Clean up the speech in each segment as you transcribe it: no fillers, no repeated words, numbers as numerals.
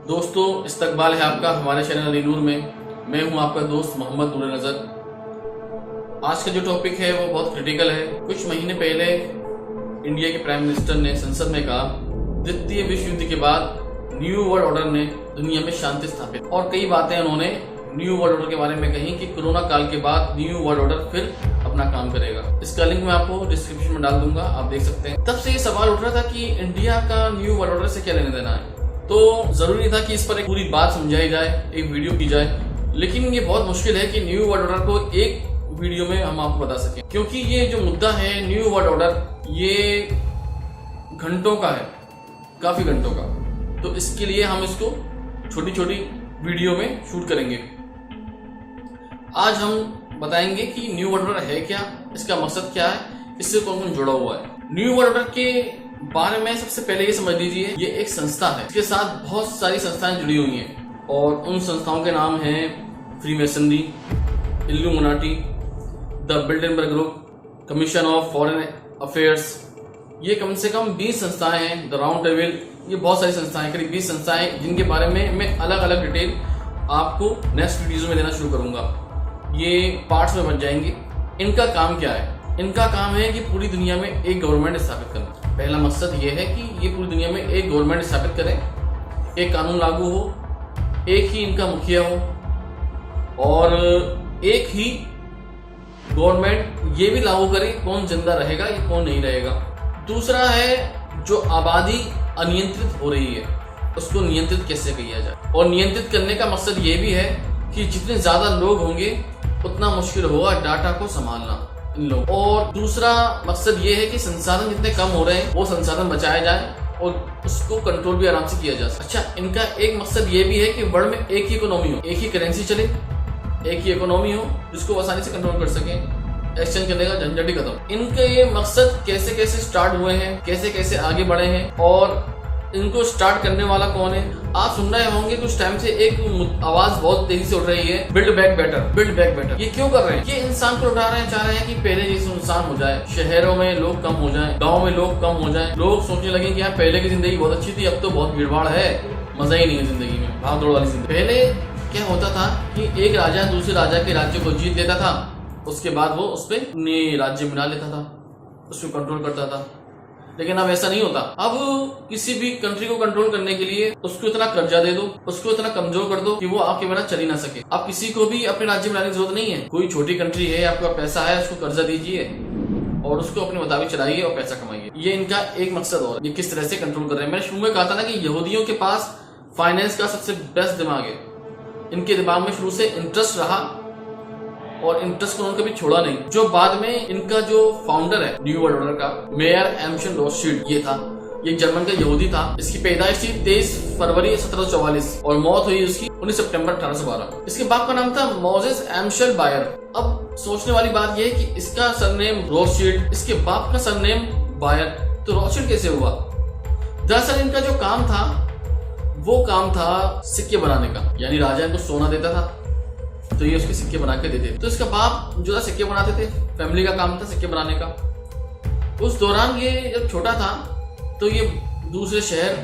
दोस्तों, इस्तकबाल है आपका हमारे चैनल नीनूर में। मैं हूं आपका दोस्त मोहम्मद नूर नज़र। आज का जो टॉपिक है वो बहुत क्रिटिकल है। कुछ महीने पहले इंडिया के प्राइम मिनिस्टर ने संसद में कहा, द्वितीय विश्व युद्ध के बाद न्यू वर्ल्ड ऑर्डर ने दुनिया में शांति स्थापित, और कई बातें उन्होंने न्यू वर्ल्ड ऑर्डर के बारे में कही कि कोरोना काल के बाद न्यू वर्ल्ड ऑर्डर फिर अपना काम करेगा। इसका लिंक मैं आपको डिस्क्रिप्शन में डाल दूंगा, आप देख सकते हैं। तब से ये सवाल उठ रहा था कि इंडिया का न्यू वर्ल्ड ऑर्डर से क्या लेने देना है, तो जरूरी था कि इस पर एक पूरी बात समझाई जाए, एक वीडियो की जाए। लेकिन ये बहुत मुश्किल है कि न्यू वर्ल्ड ऑर्डर को एक वीडियो में हम आपको बता सकें, क्योंकि ये जो मुद्दा है न्यू वर्ल्ड ऑर्डर, ये घंटों का है, काफी घंटों का। तो इसके लिए हम इसको छोटी छोटी वीडियो में शूट करेंगे। आज हम बताएंगे कि न्यू वर्ल्ड ऑर्डर है क्या, इसका मकसद क्या है, इससे कौन कौन जुड़ा हुआ है। न्यू वर्ल्ड ऑर्डर के बारे में सबसे पहले ये समझ लीजिए, ये एक संस्था है। इसके साथ बहुत सारी संस्थाएं जुड़ी हुई हैं, और उन संस्थाओं के नाम हैं freemasonry, Illuminati, the Bilderberg group, commission of foreign affairs. ये कम से कम 20 संस्थाएं हैं। द राउंड टेबल, ये बहुत सारी संस्थाएं, करीब 20 संस्थाएं, जिनके बारे में मैं अलग अलग डिटेल आपको नेक्स्ट वीडियोज में देना शुरू करूंगा। ये पार्ट्स में बन जाएंगे। इनका काम क्या है? इनका काम है कि पूरी दुनिया में एक गवर्नमेंट स्थापित करना। पहला मकसद ये है कि ये पूरी दुनिया में एक गवर्नमेंट स्थापित करें, एक कानून लागू हो, एक ही इनका मुखिया हो, और एक ही गवर्नमेंट ये भी लागू करे कौन जिंदा रहेगा या कौन नहीं रहेगा। दूसरा है, जो आबादी अनियंत्रित हो रही है उसको नियंत्रित कैसे किया जाए, और नियंत्रित करने का मकसद ये भी है कि जितने ज्यादा लोग होंगे उतना मुश्किल होगा डाटा को संभालना इन लोग। और दूसरा मकसद ये है कि संसाधन जितने कम हो रहे हैं वो संसाधन बचाए जाए और उसको कंट्रोल भी आराम से किया जा सके। अच्छा, इनका एक मकसद ये भी है कि वर्ल्ड में एक ही इकोनॉमी हो, एक ही करेंसी चले, एक ही इकोनॉमी हो जिसको आसानी से कंट्रोल कर सके, एक्सचेंज करने का झंझट ही खत्म। इनके ये मकसद कैसे कैसे स्टार्ट हुए हैं, कैसे कैसे आगे बढ़े हैं, और इनको स्टार्ट करने वाला कौन है। आप सुन रहे होंगे कुछ टाइम से एक आवाज बहुत तेजी से उठ रही है, build back better, build back better. ये क्यों कर रहे हैं? ये इंसान को उठा रहे हैं, चाह रहे हैं कि पहले जैसे इंसान हो जाए, शहरों में लोग कम हो जाएं, गांव में लोग कम हो जाएं। लोग सोचने लगे कि यार पहले की जिंदगी बहुत अच्छी थी, अब तो बहुत भीड़ भाड़ है, मजा ही नहीं है जिंदगी में, भाग दौड़ वाली जिंदगी। पहले क्या होता था कि एक राजा दूसरे राजा के राज्य को जीत लेता था, उसके बाद वो उस पर अपने राज्य बना लेता था, उसको कंट्रोल करता था। लेकिन अब ऐसा नहीं होता। अब किसी भी कंट्री को कंट्रोल करने के लिए उसको इतना कर्जा दे दो, उसको इतना कमजोर कर दो कि वो आपके बिना चल ही ना सके। अब किसी को भी अपने राज्य में लाने की जरूरत नहीं है। कोई छोटी कंट्री है, आपका पैसा है, उसको कर्जा दीजिए और उसको अपने मुताबिक चलाइए और पैसा कमाइए। ये इनका एक मकसद और ये किस तरह से कंट्रोल कर रहे हैं। मैंने शुरू में कहा था ना कि यहूदियों के पास फाइनेंस का सबसे बेस्ट दिमाग है। इनके दिमाग में शुरू से इंटरेस्ट रहा और इंटरेस्ट को उन्होंने कभी छोड़ा नहीं। जो बाद में इनका जो फाउंडर है न्यू वर्ल्ड ऑर्डर का, मेयर एम्शन रोथशील्ड, ये था, ये जर्मन का यहूदी था। इसकी पैदाइश थी 23 फरवरी 1744 और मौत हुई उसकी 19 सितंबर 1812। इसके बाप का नाम था मोजेस एम्शल बायर। अब सोचने वाली बात यह है कि इसका सरनेम रोथशील्ड, इसके बाप का सरनेम बायर, तो रोथशील्ड कैसे हुआ? दरअसल इनका जो काम था वो काम था सिक्के बनाने का, यानी राजा इनको सोना देता था तो ये उसके सिक्के बना के देते। तो इसका बाप जो था सिक्के बनाते थे, फैमिली का काम था सिक्के बनाने का। उस दौरान ये जब छोटा था तो ये दूसरे शहर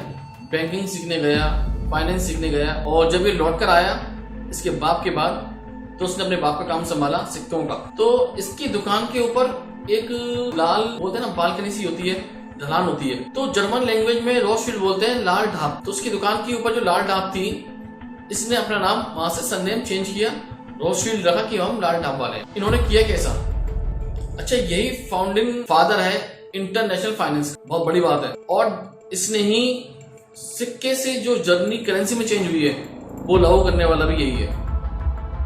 बैंकिंग सीखने गया, फाइनेंस सीखने गया, और जब ये लौट कर आया इसके बाप के बाद तो उसने अपने बाप का काम संभाला, सिक्कों का। तो इसकी दुकान के ऊपर एक लाल, बोलते हैं ना, बालकनी सी होती है, ढलान होती है, तो जर्मन लैंग्वेज में रोथशील्ड बोलते हैं लाल ढाब। तो उसकी दुकान के ऊपर जो लाल ढाब थी, इसने अपना नाम वहां से सरनेम चेंज किया, रोथशील्ड रखा कि हम लाल ढाब वाले हैं। इन्होंने किया कैसा? अच्छा, यही फाउंडिंग फादर है इंटरनेशनल फाइनेंस, बहुत बड़ी बात है। और इसने ही सिक्के से जो जर्मनी करेंसी में चेंज हुई है वो लागू करने वाला भी यही है।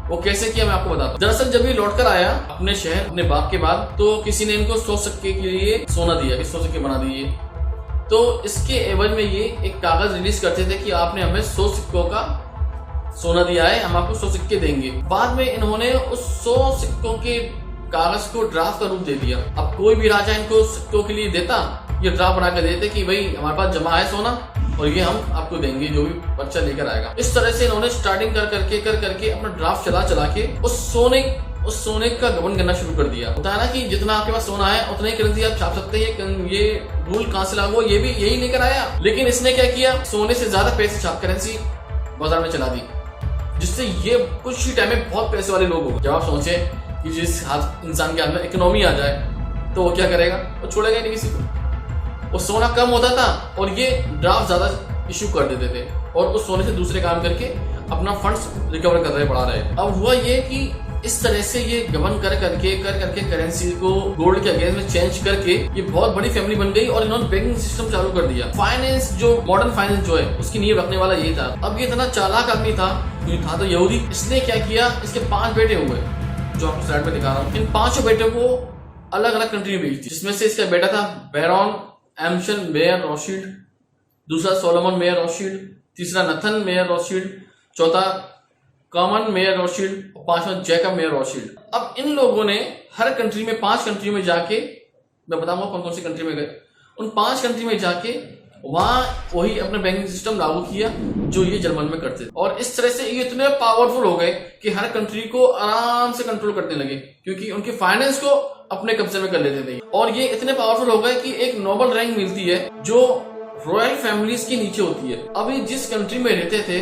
वो कैसे किया मैं आपको बताता हूँ। दरअसल जब ये लौट कर आया अपने शहर अपने बाप के बाद, तो किसी ने इनको 100 सिक्के के लिए सोना दिया कि 100 सिक्के बना दिए। तो इसके एवज में ये एक कागज रिलीज करते थे कि आपने हमें 100 सिक्कों का सोना दिया है, हम आपको 100 सिक्के देंगे। बाद में इन्होंने उस 100 सिक्कों के कागज को ड्राफ्ट का रूप दे दिया। अब कोई भी राजा इनको सिक्कों के लिए देता, ये ड्राफ्ट बना के देते कि भाई हमारे पास जमा है सोना और ये हम आपको देंगे जो भी बच्चा लेकर आएगा। इस तरह से इन्होंने स्टार्टिंग कर करके अपना ड्राफ्ट चला के उस सोने का गबन करना शुरू कर दिया। होता है ना कि जितना आपके पास सोना है उतनी करेंसी आप छाप सकते हैं। ये रूल कहां से लागू हुआ, ये भी यही लेकर आया। लेकिन इसने क्या किया, सोने से ज्यादा पैसे छाप करेंसी बाजार में चला दी, जिससे ये कुछ ही टाइम में बहुत पैसे वाले लोग हो गए। जब आप सोचे कि जिस हाथ इंसान के हाथ में इकोनॉमी आ जाए तो वो क्या करेगा, वो छोड़ेगा ही नहीं किसी को। वो सोना कम होता था और ये ड्राफ्ट ज्यादा इशू कर देते थे और उस सोने से दूसरे काम करके अपना फंड्स रिकवर कर रहे पड़ा रहे। अब हुआ ये कि इस तरह से ये गबन कर करके करेंसी को गोल्ड के अगेंस्ट में चेंज करके ये बहुत बड़ी फैमिली बन गई और इन्होंने बैंकिंग सिस्टम चालू कर दिया। फाइनेंस जो मॉडर्न फाइनेंस जो है उसकी नींव रखने वाला यही था। अब ये इतना चालाक आदमी था तो यहूदी, इसने क्या किया, इसके 5 बेटे हुए जो आपको स्लाइड पे दिखा रहा हूँ। इन 5 बेटों को अलग अलग कंट्री में भेज दी, जिसमें से इसका बेटा था बैरॉन एम्शन मेयर रॉथशील्ड, दूसरा सोलोमन मेयर रॉथशील्ड, तीसरा नथन मेयर रॉथशील्ड, चौथा कॉमन मेयर रॉथशील्ड और 5वां जैकब मेयर रॉथशील्ड। अब इन लोगों ने हर कंट्री में 5 कंट्री में जाके, मैं बताऊंगा कौन कौन सी कंट्री में गए, उन 5 कंट्री में जाके वहां वही अपना बैंकिंग सिस्टम लागू किया जो ये जर्मन में करते थे। और इस तरह से ये इतने पावरफुल हो गए कि हर कंट्री को आराम से कंट्रोल करने लगे, क्योंकि उनके फाइनेंस को अपने कब्जे में कर लेते थे। और ये इतने पावरफुल हो गए कि एक नोबल रैंक मिलती है जो रॉयल फैमिलीज के नीचे होती है। अभी जिस कंट्री में रहते थे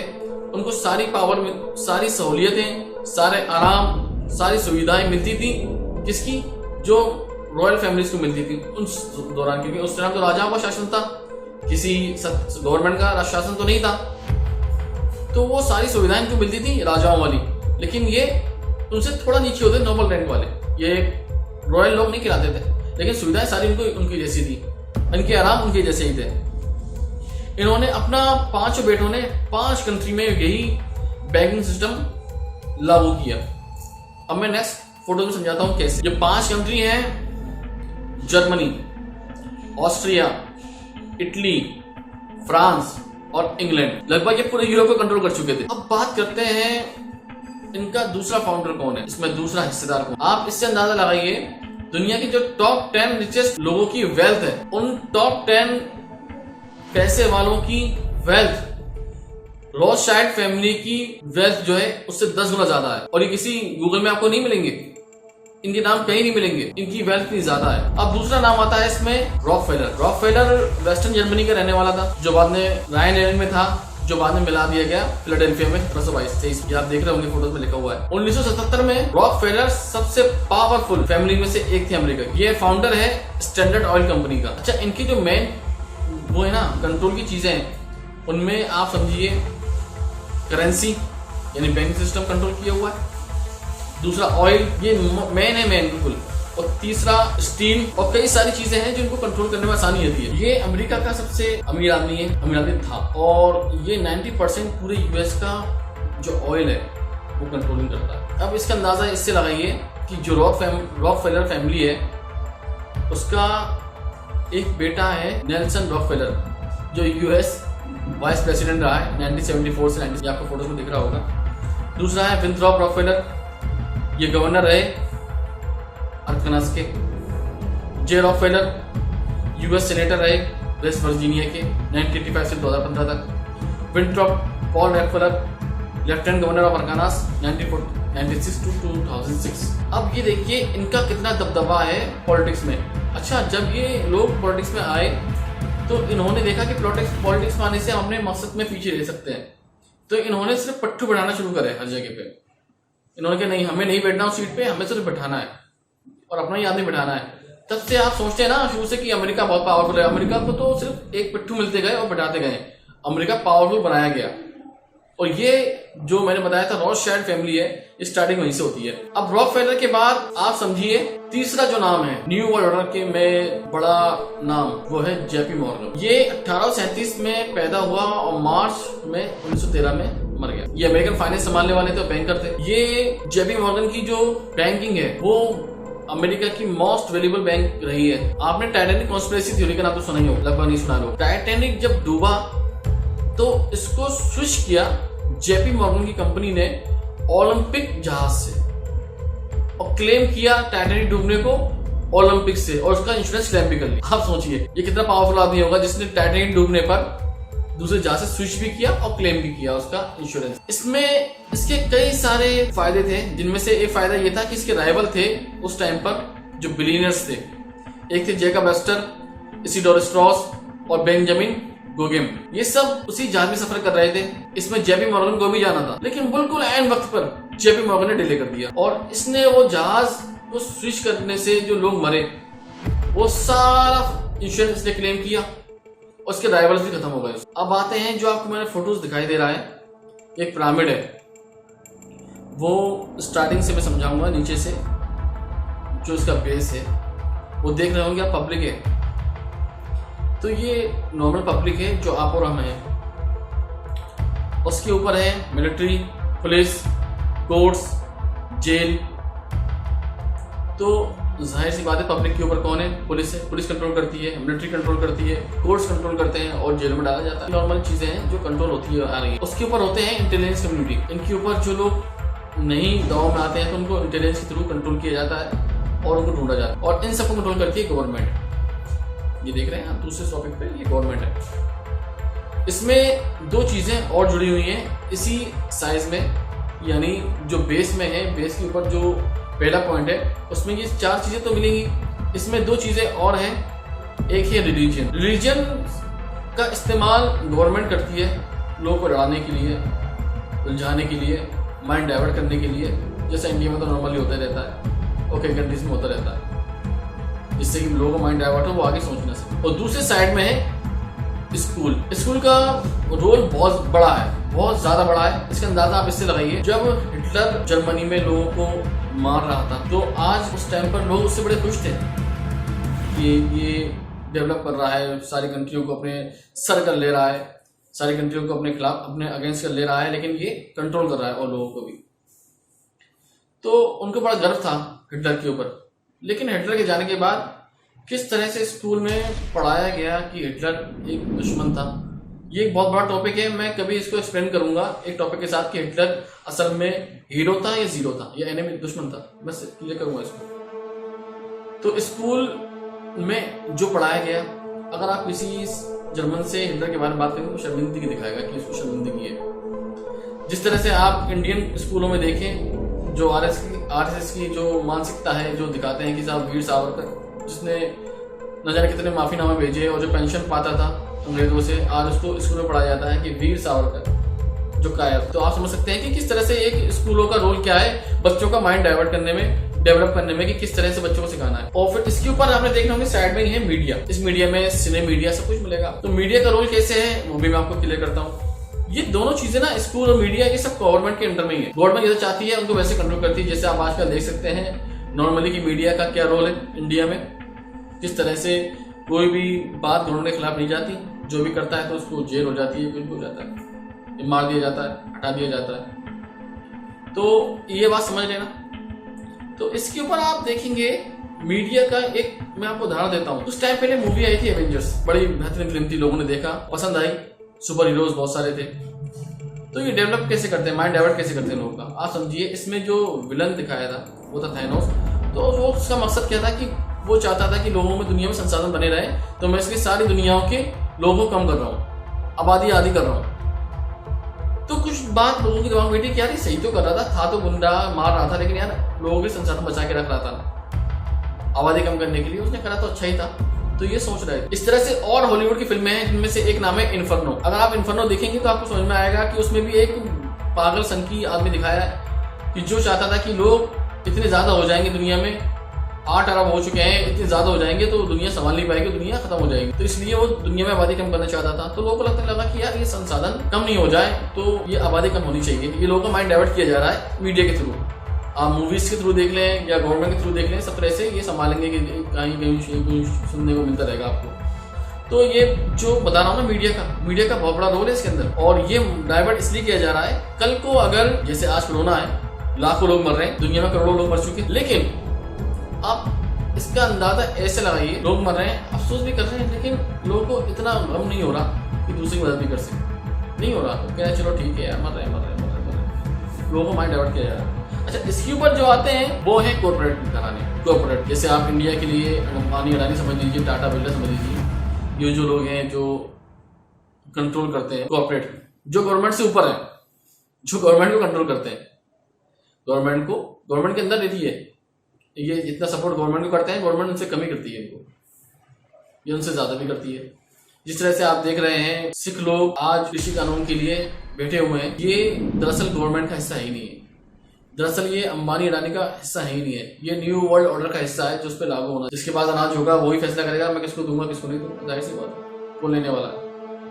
उनको सारी पावर, सारी सहूलियतें, सारे आराम, सारी सुविधाएं मिलती थी, किसकी, जो रॉयल फैमिलीज को मिलती थी उस दौरान, क्योंकि उस टाइम तो राजाओं का शासन था, किसी गवर्नमेंट का शासन तो नहीं था। तो वो सारी सुविधाएं इनको मिलती थी राजाओं वाली, लेकिन ये उनसे थोड़ा नीचे होते, नोबल रैंक वाले। ये रॉयल लोग नहीं खिलाते थे, लेकिन सुविधाएं सारी उनको उनकी जैसी थी, इनके आराम उनके जैसे ही थे। इन्होंने अपना 5 बेटों ने 5 कंट्री में यही बैंकिंग सिस्टम लागू किया। अब मैं नेक्स्ट फोटो में समझाता हूं कैसे। ये 5 कंट्री हैं, जर्मनी, ऑस्ट्रिया, इटली, फ्रांस और इंग्लैंड। लगभग ये पूरे यूरोप को कंट्रोल कर चुके थे। अब बात करते हैं इनका दूसरा फाउंडर कौन है, इसमें दूसरा हिस्सेदार कौन। आप इससे अंदाजा लगाइए, दुनिया की जो टॉप 10 रिचेस्ट लोगों की वेल्थ है, उन टॉप 10 पैसे वालों की वेल्थ रॉथशाइल्ड फैमिली की वेल्थ जो है उससे 10 गुना ज्यादा है। और ये किसी गूगल में आपको नहीं मिलेंगे, इनके नाम कहीं नहीं मिलेंगे, इनकी वेल्थ इतनी ज्यादा है। अब दूसरा नाम आता है इसमें रॉकफेलर। रॉकफेलर वेस्टर्न जर्मनी का रहने वाला था, जो बाद में रायन एयरलाइन में था, जो बाद में मिला दिया गया फिलाडेल्फिया में 1922। आप देख रहे होंगे फोटोज में लिखा हुआ है। 1977 में रॉकफेलर सबसे पावरफुल फैमिली में से एक थे अमेरिका की। ये फाउंडर है स्टैंडर्ड ऑयल कंपनी का। अच्छा, इनकी जो मेन वो है ना कंट्रोल की चीजें हैं, उनमें आप समझिए करेंसी यानी बैंक सिस्टम कंट्रोल किया हुआ है, दूसरा ऑयल, ये मेन है, मेन बिल्कुल, और तीसरा स्टील और कई सारी चीजें हैं जो इनको कंट्रोल करने में आसानी होती है। ये अमेरिका का सबसे अमीर आदमी था और ये 90% पूरे यूएस का जो ऑयल है वो कंट्रोलिंग करता है। अब इसका अंदाजा इससे लगाइए कि जो रॉकफेलर फैमिली है उसका एक बेटा है नेल्सन रॉकफेलर, जो यूएस वाइस प्रेसिडेंट रहा है 1974 से 90, आपको फोटोज में दिख रहा होगा। दूसरा है विंथ्रॉप रॉकफेलर, ये गवर्नर रहे अरकानसास के। जे रॉकफेलर यूएस सेनेटर रहे वेस्ट वर्जीनिया के 1985 से 2015 तक। Winthrop Paul Rockefeller lieutenant governor of Arkansas 1996 to 2006। अब ये देखिए इनका कितना दबदबा है पॉलिटिक्स में। अच्छा, जब ये लोग पॉलिटिक्स में आए तो इन्होंने देखा कि पॉलिटिक्स में आने से हम अपने मकसद में पीछे रह सकते हैं, तो इन्होंने सिर्फ पट्टू बढ़ाना शुरू करे हर जगह पे। इन्होंने कहा नहीं, हमें नहीं बैठना उस सीट पे, हमें सिर्फ बैठाना है और अपना ही आदमी बैठाना है। तब से आप सोचते हैं ना शुरू से कि अमेरिका बहुत पावरफुल है। अमेरिका को तो सिर्फ एक पिट्ठू मिलते गए और बैठाते गए, अमेरिका पावरफुल बनाया गया। और ये जो मैंने बताया था रॉथशाइल्ड फैमिली है, स्टार्टिंग वहीं से होती है। अब रॉकफेलर के बाद आप समझिए तीसरा जो नाम है न्यू वर्ल्ड ऑर्डर के में बड़ा नाम, वो है जेपी मॉर्गन। ये 1837 में पैदा हुआ और मार्च में 1913 में मर गया। ये अमेरिकन फाइनेंस संभालने वाले थे, बैंकर थे। ये जेपी मॉर्गन की जो बैंकिंग है वो अमेरिका की मोस्ट वैल्यूएबल बैंक रही है। आपने टाइटैनिक कॉन्स्पिरेसी थ्योरी का नाम तो सुना ही हो, लगभग नहीं सुना लो। टाइटैनिक जब डूबा तो इसको स्विच किया जेपी मॉर्गन की कंपनी ने ओलंपिक जहाज से, और क्लेम किया टाइटैनिक डूबने को ओलंपिक से, और उसका इंश्योरेंस क्लेम भी कर लिया। आप सोचिए ये कितना पावरफुल आदमी होगा जिसने टाइटैनिक डूबने पर दूसरे जहाज से स्विच भी किया और क्लेम भी किया उसका इंश्योरेंस। इसमें इसके कई सारे फायदे थे, जिनमें से एक फायदा ये था कि इसके राइवल थे उस टाइम पर जो बिलियनर्स थे। एक थे जैकब एस्टर, इसिडोर स्ट्रॉस और बेंजामिन गोगेम, ये सब उसी जहाज में सफर कर रहे थे। इसमें जेपी मॉर्गन को भी जाना था, लेकिन बिल्कुल ऐन वक्त पर जेपी मॉर्गन ने डिले कर दिया और इसने वो जहाज को स्विच करने से जो लोग मरे वो सारा इंश्योरेंस ने क्लेम किया और उसके ड्राइवर्स भी खत्म हो गए। अब आते हैं जो आपको मैंने फोटोज दिखाई दे रहा है, एक पिरामिड है, वो स्टार्टिंग से मैं समझाऊंगा। नीचे से जो इसका बेस है वो देख रहे होंगे आप, पब्लिक है। तो ये नॉर्मल पब्लिक है जो आप और हम हैं। उसके ऊपर है मिलिट्री, पुलिस, कोर्ट्स, जेल। तो जाहिर सी बात है पब्लिक के ऊपर कौन है? पुलिस है। पुलिस कंट्रोल करती है, मिलिट्री कंट्रोल करती है, कोर्ट्स कंट्रोल करते हैं और जेल में डाला जाता है। नॉर्मल चीजें हैं जो कंट्रोल होती है आ रही है। उसके ऊपर होते हैं इंटेलिजेंस कम्युनिटी। इनके ऊपर जो लोग नहीं दाव में आते हैं तो उनको इंटेलिजेंस के थ्रू कंट्रोल किया जाता है और उनको ढूंढा जाता है और इन सबको कंट्रोल करती है गवर्नमेंट। ये देख रहे हैं आप दूसरे टॉपिक पे, ये गवर्नमेंट है। इसमें दो चीजें और जुड़ी हुई हैं इसी साइज में, यानी जो बेस में है, बेस के ऊपर जो पहला पॉइंट है उसमें ये चार चीजें तो मिलेंगी। इसमें दो चीजें और हैं। एक है रिलीजन। रिलीजन का इस्तेमाल गवर्नमेंट करती है लोगों को लड़ाने के लिए, उलझाने के लिए, माइंड डाइवर्ट करने के लिए, जैसा इंडिया में तो नॉर्मली होता रहता है और कई कंट्रीज में होता रहता है, जिससे कि लोगों का माइंड डाइवर्ट हो, वो आगे सोचने से। और दूसरे साइड में है स्कूल। स्कूल का रोल बहुत बड़ा है, बहुत ज्यादा बड़ा है। इसका अंदाजा आप इससे लगाइए, जब हिटलर जर्मनी में लोगों को मार रहा था तो आज उस टाइम पर लोग उससे बड़े खुश थे कि ये डेवलप कर रहा है, सारी कंट्रियों को अपने सर कर ले रहा है, सारी कंट्रियों को अपने खिलाफ, अपने अगेंस्ट कर ले रहा है, लेकिन ये कंट्रोल कर रहा है और लोगों को भी। तो उनको बड़ा गर्व था हिटलर के ऊपर। लेकिन हिटलर के जाने के बाद किस तरह से स्कूल में पढ़ाया गया कि हिटलर एक दुश्मन था, ये एक बहुत बड़ा टॉपिक है। मैं कभी इसको एक्सप्लेन करूंगा एक टॉपिक के साथ कि हिटलर असल में हीरो था या जीरो था या एनिमी दुश्मन था, मैं क्लियर करूंगा इसको। तो स्कूल में जो पढ़ाया गया, अगर आप किसी जर्मन से हिटलर के बारे में बात करेंगे तो शर्मिंदगी दिखाएगा कि इसको शर्मिंदगी है। जिस तरह से आप इंडियन स्कूलों में देखें, जो आरएसएस की जो मानसिकता है, जो दिखाते हैं कि साहब वीर सावरकर जिसने न जाने कितने माफीनामे भेजे और जो पेंशन पाता था अंग्रेजों से, आज उसको स्कूल में पढ़ाया जाता है कि वीर सावरकर जो कायर। तो आप समझ सकते हैं कि किस तरह से एक स्कूलों का रोल क्या है बच्चों का माइंड डाइवर्ट करने में, डेवलप करने में, कि किस तरह से बच्चों को सिखाना है। और फिर इसके ऊपर आपने देखना होगा साइड में ही है मीडिया। इस मीडिया में सिने मीडिया सब कुछ मिलेगा। तो मीडिया का रोल कैसे है वो भी मैं आपको क्लियर करता हूँ। ये दोनों चीजें ना, स्कूल और मीडिया, ये सब गवर्नमेंट के अंडर में ही है। गवर्नमेंट जैसे चाहती है उनको वैसे कंट्रोल करती है। जैसे आप आजकल देख सकते हैं नॉर्मली कि मीडिया का क्या रोल है इंडिया में, किस तरह से कोई भी बात गवर्नमेंट के खिलाफ नहीं जाती, जो भी करता है तो उसको जेल हो जाती है, कुछ हो जाता है, मार दिया जाता है, हटा दिया जाता है। तो ये बात समझ लेना। तो इसके ऊपर आप देखेंगे मीडिया का एक मैं आपको उदाहरण देता हूँ। कुछ टाइम पहले मूवी आई थी एवेंजर्स, बड़ी बेहतरीन फिल्म थी, लोगों ने देखा, पसंद आई, सुपर हीरोज बहुत सारे थे। तो ये डेवलप कैसे करते हैं, माइंड डाइवर्ट कैसे करते हैं लोगों का, आप समझिए। इसमें जो विलन दिखाया था वो था थैनोस। तो वो उसका मकसद क्या था कि वो चाहता था कि लोगों में, दुनिया में संसाधन बने रहे, तो मैं इसकी सारी दुनियाओं के लोगों को कम कर रहा हूँ, आबादी आदि कर रहा हूँ। तो कुछ बात लोगों के दिमाग में बैठी कि यार ये सही तो कर रहा था तो गुंडा मार रहा था, लेकिन यार लोगों के संसाधन बचा के रख रहा था आबादी कम करने के लिए, उसने करा तो अच्छा ही था। तो ये सोच रहे थे। इस तरह से और हॉलीवुड की फिल्में हैं जिनमें से एक नाम है इन्फर्नो। अगर आप इन्फर्नो देखेंगे तो आपको समझ में आएगा कि उसमें भी एक पागल सनकी आदमी दिखाया है कि जो चाहता था कि लोग इतने ज्यादा हो जाएंगे, दुनिया में 8 अरब हो चुके हैं, इतने ज्यादा हो जाएंगे तो दुनिया संभाल नहीं पाएगी, दुनिया खत्म हो जाएगी। तो इसलिए वो दुनिया में आबादी कम करना चाहता था। तो लोगों को लगने लगा कि यार ये संसाधन कम नहीं हो जाए तो ये आबादी कम होनी चाहिए। ये लोगों का माइंड डाइवर्ट किया जा रहा है मीडिया के थ्रू। आप मूवीज के थ्रू देख लें या गवर्नमेंट के थ्रू देख लें, सब तरह से ये संभालेंगे कि कहीं कहीं सुनने को मिलता रहेगा आपको। तो ये जो बता रहा हूँ ना, मीडिया का बहुत बड़ा रोल है इसके अंदर। और ये डाइवर्ट इसलिए किया जा रहा है, कल को अगर जैसे आज कोरोना है, लाखों लोग मर रहे हैं, दुनिया में करोड़ों लोग मर चुके हैं, लेकिन आप इसका अंदाजा ऐसे लगाइए, लोग मर रहे हैं, अफसोस भी कर रहे हैं, लेकिन लोगों को इतना गम नहीं हो रहा कि दूसरी मदद भी कर सके, नहीं हो रहा। तो क्या चलो ठीक है यार, मर रहे हैं, लोगों को माइंड डाइवर्ट किया जा रहा है। अच्छा, इसके ऊपर जो आते हैं वो है कॉर्पोरेट घराने। कॉर्पोरेट जैसे आप इंडिया के लिए अंबानी अडानी समझ लीजिए, टाटा बिरला समझ लीजिए, ये जो लोग हैं जो कंट्रोल करते हैं, कॉर्पोरेट जो गवर्नमेंट से ऊपर है, जो गवर्नमेंट को कंट्रोल करते हैं, गवर्नमेंट के अंदर रहती है। ये जितना सपोर्ट गवर्नमेंट को करते हैं, गवर्नमेंट उनसे कमी करती है इनको, ये उनसे ज्यादा भी करती है। जिस तरह से आप देख रहे हैं सिख लोग आज कृषि कानून के लिए बैठे हुए हैं, ये दरअसल गवर्नमेंट का हिस्सा ही नहीं है। दरअसल ये अंबानी अडानी का हिस्सा ही नहीं है। ये न्यू वर्ल्ड ऑर्डर का हिस्सा है जो उस पर लागू होना। जिसके पास अनाज होगा वही फैसला करेगा मैं किसको दूंगा किसको नहीं दूंगा। जाहिर सी बात कौन लेने वाला है,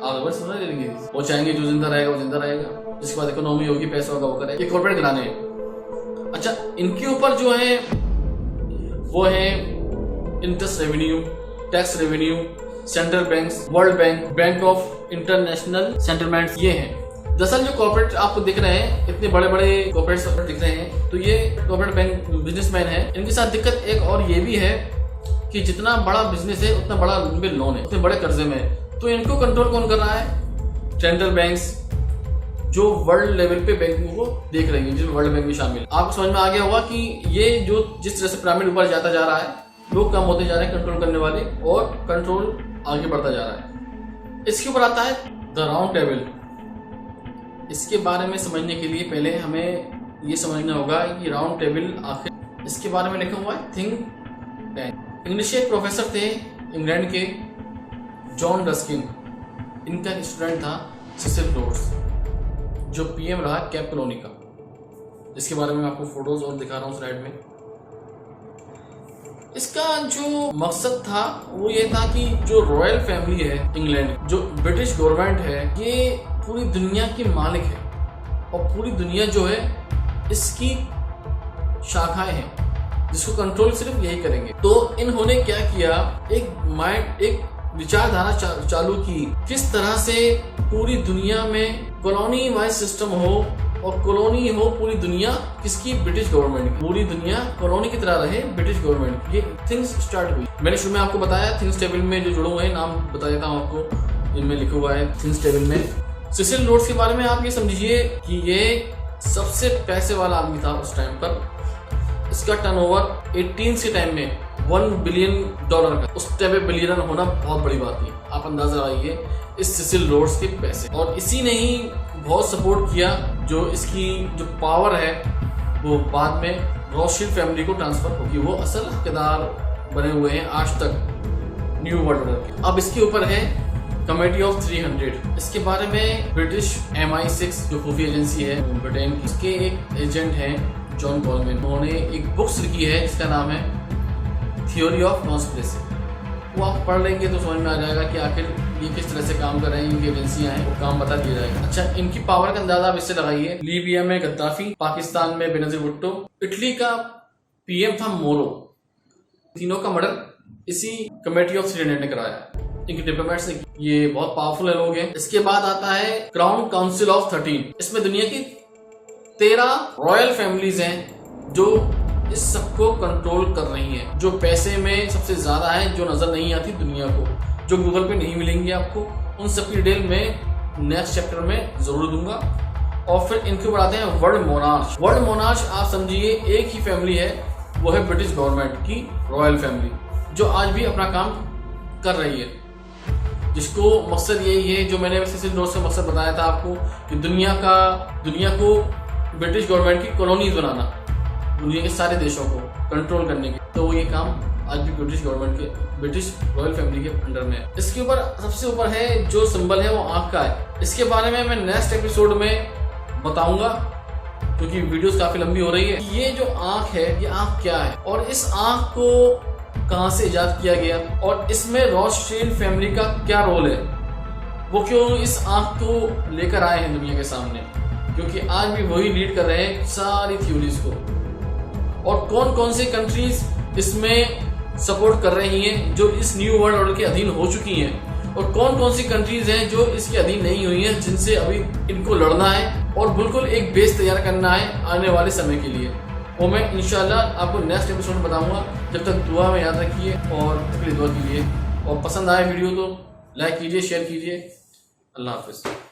आप बस समझ लेंगे। वो चाहेंगे जो जिंदा रहेगा वो जिंदा रहेगा, जिसके बाद इकोनॉमी होगी पैसा होगा वो करेगा। ये कॉर्पोरेट घराने हैं। अच्छा, इनके ऊपर जो है वो है interest revenue, tax revenue, central banks, world bank, bank of international settlements, ये हैं। दरअसल जो कॉर्पोरेट आपको दिख रहे हैं, इतने बड़े बड़े कॉर्पोरेट दिख रहे हैं, तो ये कॉर्पोरेट बैंक बिजनेसमैन है। इनके साथ दिक्कत एक और ये भी है कि जितना बड़ा बिजनेस है उतना बड़ा उनपे लोन है, उतने बड़े कर्जे में है। तो इनको कंट्रोल कौन कर रहा है? सेंट्रल बैंक्स, जो वर्ल्ड लेवल पे बैंकों को देख रही है, जिसमें वर्ल्ड बैंक भी शामिल है। आपको समझ में आ गया होगा कि ये जो जिस तरह से पिरामिड ऊपर जाता जा रहा है, लोग कम होते जा रहे हैं कंट्रोल करने वाले, और कंट्रोल आगे बढ़ता जा रहा है। इसके ऊपर आता है द राउंड टेबल। इसके बारे में समझने के लिए पहले हमें ये समझना होगा कि राउंड टेबल आखिर, इसके बारे में लिखा हुआ है थिंक टैंक। इंग्लिश के एक प्रोफेसर थे इंग्लैंड के, जॉन रस्किन। इनका एक स्टूडेंट था सिसिल रोड्स, जो पीएम रहा कैप कॉलोनी का। इसके बारे में आपको फोटोज और दिखा रहा हूँ स्लाइड में। इसका जो मकसद था वो ये था कि जो रॉयल फैमिली है इंग्लैंड, जो ब्रिटिश गवर्नमेंट है, ये पूरी दुनिया की मालिक है और पूरी दुनिया जो है इसकी शाखाएं हैं जिसको कंट्रोल सिर्फ यही करेंगे। तो इन्होंने क्या किया, एक विचारधारा चालू की, किस तरह से पूरी दुनिया में कॉलोनी वाइज सिस्टम हो, और कॉलोनी हो पूरी दुनिया किसकी? ब्रिटिश गवर्नमेंट की। पूरी दुनिया कॉलोनी की तरह रहे ब्रिटिश गवर्नमेंट। ये थिंग्स स्टार्ट हुई। मैंने शुरू में आपको बताया थिंग्स टेबल में जो जुड़े हुए हैं, नाम बता देता हूँ आपको, इनमें लिखा हुआ है थिंग्स टेबल में। सिसिल रोड्स के बारे में आप ये समझिए कि ये सबसे पैसे वाला आदमी था उस टाइम पर। इसका टर्नओवर 18 के टाइम में $1 बिलियन का। उस टाइम पे बिलियनर होना बहुत बड़ी बात थी। आप अंदाजा लगाइए इस सिसिल रोड्स के पैसे। और इसी ने ही बहुत सपोर्ट किया, जो इसकी जो पावर है वो बाद में रॉथशील्ड फैमिली को ट्रांसफर होगी। वो असल हकदार बने हुए हैं आज तक न्यू वर्ल्ड ऑर्डर के। अब इसके ऊपर है कमेटी ऑफ 300। इसके बारे में ब्रिटिश MI6 जो खुफिया एजेंसी है ब्रिटेन की, इसके एक एजेंट हैं जॉन कॉलमैन। उन्होंने एक बुक्स लिखी है जिसका नाम है थ्योरी ऑफ कॉन्स्पिरेसी। वो आप पढ़ लेंगे तो समझ में आ जाएगा कि आखिर ये किस तरह से काम कर रहे हैं, इनकी एजेंसियां हैं, वो काम बता दिया जाएगा। अच्छा, इनकी पावर का अंदाजा आप इससे लगाइए। लीबिया में गद्दाफी, पाकिस्तान में बेनजीर भुट्टो, इटली का PM था मोरो। तीनों का मर्डर इसी कमेटी ऑफ 300 ने कराया, इनके डिप्लोमेट्स ने। ये बहुत पावरफुल लोग हैं। इसके बाद आता है क्राउन काउंसिल ऑफ 13। इसमें दुनिया की 13 रॉयल फैमिलीज हैं जो इस सबको कंट्रोल कर रही हैं, जो पैसे में सबसे ज्यादा है, जो नजर नहीं आती दुनिया को, जो गूगल पे नहीं मिलेंगी आपको। उन सब की डिटेल में नेक्स्ट चैप्टर में जरूर दूंगा। और फिर इनके ऊपर आते हैं वर्ल्ड मोनार्च। वर्ल्ड मोनार्च आप समझिए एक ही फैमिली है, वो है ब्रिटिश गवर्नमेंट की रॉयल फैमिली, जो आज भी अपना काम कर रही है, जिसको मकसद यही है जो मैंने सिसिल रोड्स का मकसद बताया था आपको, कि दुनिया को ब्रिटिश गवर्नमेंट की कॉलोनीज बनाना, दुनिया के सारे देशों को कंट्रोल करने की। तो वो ये काम आज भी ब्रिटिश गवर्नमेंट के, ब्रिटिश रॉयल फैमिली के अंडर में है। इसके ऊपर सबसे ऊपर है जो सिंबल है वो आंख का है। इसके बारे में मैं नेक्स्ट एपिसोड में बताऊंगा क्योंकि वीडियोस काफी लंबी हो रही है। ये जो आंख है, ये आंख क्या है और इस आंख को कहां से इजाद किया गया, और इसमें रॉथशील्ड फैमिली का क्या रोल है, वो क्यों इस आंख को लेकर आए हैं दुनिया के सामने, क्योंकि आज भी वही लीड कर रहे हैं सारी थ्योरीज को। और कौन कौन सी कंट्रीज इसमें सपोर्ट कर रही हैं जो इस न्यू वर्ल्ड ऑर्डर के अधीन हो चुकी हैं, और कौन कौन सी कंट्रीज हैं जो इसके अधीन नहीं हुई हैं, जिनसे अभी इनको लड़ना है और बिल्कुल एक बेस तैयार करना है आने वाले समय के लिए। वो मैं इंशाल्लाह आपको नेक्स्ट एपिसोड में बताऊंगा। जब तक दुआ में याद रखिए और अपनी दुआ कीजिए, और पसंद आए वीडियो तो लाइक कीजिए, शेयर कीजिए। अल्लाह हाफिज़।